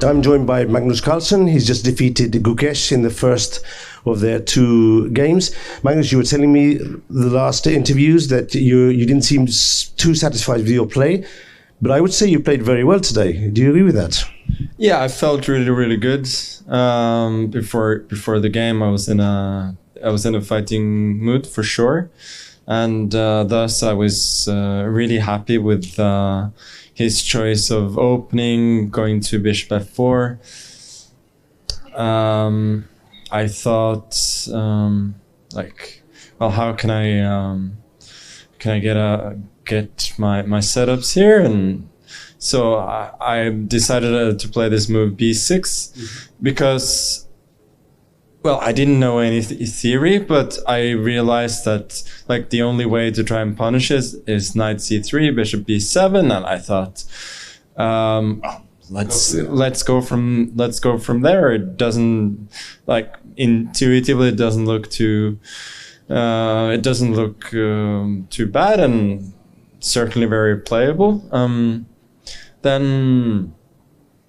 I'm joined by Magnus Carlsen. He's just defeated Gukesh in the first of their two games. Magnus, you were telling me the last interviews that you didn't seem too satisfied with your play, but I would say you played very well today. Do you agree with that? Yeah, I felt really good. Before the game, I was in a fighting mood for sure, and thus I was really happy with his choice of opening, going to bishop f4. I thought, well, how can I get my setups here? And so I decided to play this move b6 because, well, I didn't know any theory, but I realized that like the only way to try and punish it is knight c3, bishop b7, and I thought, let's go from there. It doesn't, like, intuitively, it doesn't look too too bad, and certainly very playable. Then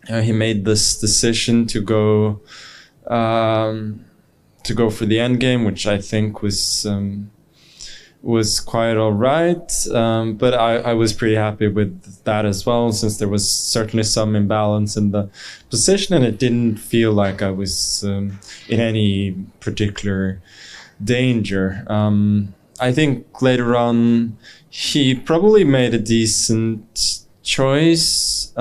he made this decision to go for the endgame, which I think was quite all right. But I was pretty happy with that as well, since there was certainly some imbalance in the position, and it didn't feel like I was in any particular danger. I think later on he probably made a decent choice,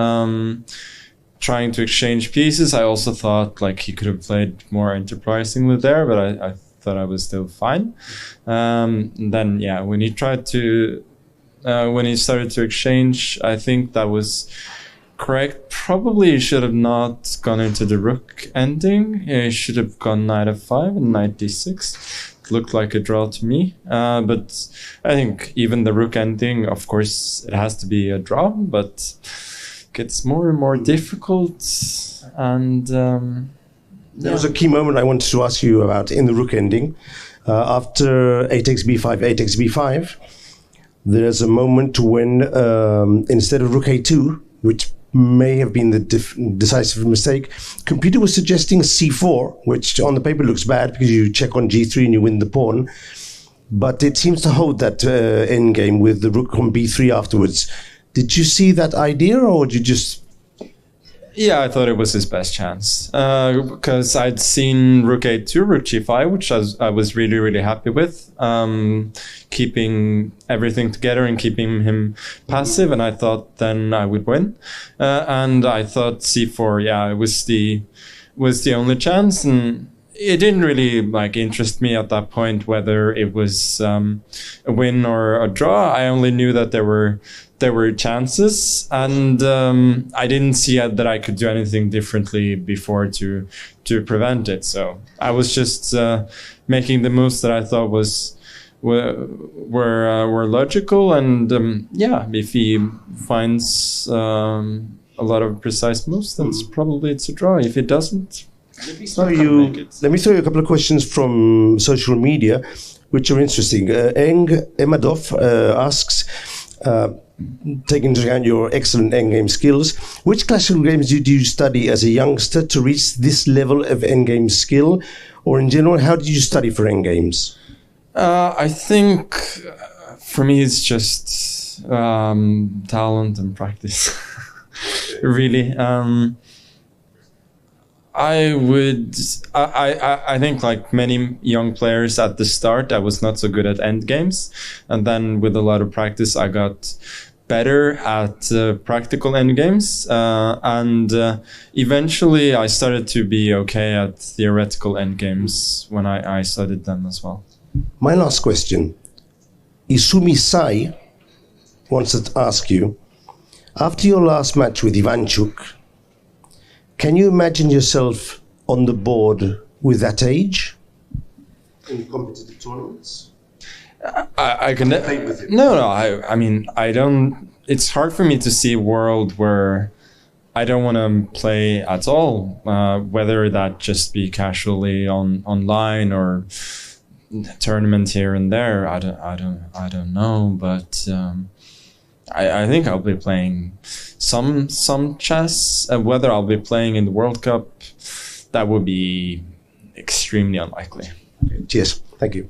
trying to exchange pieces. I also thought like he could have played more enterprisingly there, but I thought I was still fine. Then yeah, when he started to exchange, I think that was correct. Probably he should have not gone into the rook ending. He should have gone knight f5 and knight d6. It looked like a draw to me, but I think even the rook ending, of course, it has to be a draw, but gets more and more difficult. And there was a key moment I wanted to ask you about in the rook ending. After 8x b5, 8x b5, there's a moment when instead of rook a2, which may have been the decisive mistake, computer was suggesting c4, which on the paper looks bad because you check on g3 and you win the pawn, but it seems to hold that endgame with the rook on b3 afterwards. Did you see that idea, or did you just... Yeah, I thought it was his best chance, because I'd seen rook a2, rook g5, which I was really happy with, keeping everything together and keeping him passive, and I thought then I would win. And I thought c4, yeah, it was the only chance, and it didn't really like interest me at that point whether it was a win or a draw. I only knew that there were chances, and I didn't see that I could do anything differently before to prevent it. So I was just making the moves that I thought were logical, and yeah, if he finds a lot of precise moves, then probably it's a draw. If it doesn't, let me throw you a couple of questions from social media, which are interesting. Eng Emadov asks, taking into account your excellent endgame skills, which classical games did you study as a youngster to reach this level of endgame skill? Or in general, how did you study for endgames? I think for me it's just talent and practice. Really. I think like many young players at the start, I was not so good at end games, and then with a lot of practice I got better at practical end games, and eventually I started to be okay at theoretical end games when I studied them as well. My last question, Isumi Sai wants to ask you, after your last match with Ivanchuk, can you imagine yourself on the board with that age in competitive tournaments? I can. No. I mean, I don't. It's hard for me to see a world where I don't want to play at all. Whether that just be casually online or tournament here and there. I don't know. But I think I'll be playing some chess. Whether I'll be playing in the World Cup, that would be extremely unlikely. Cheers. Thank you.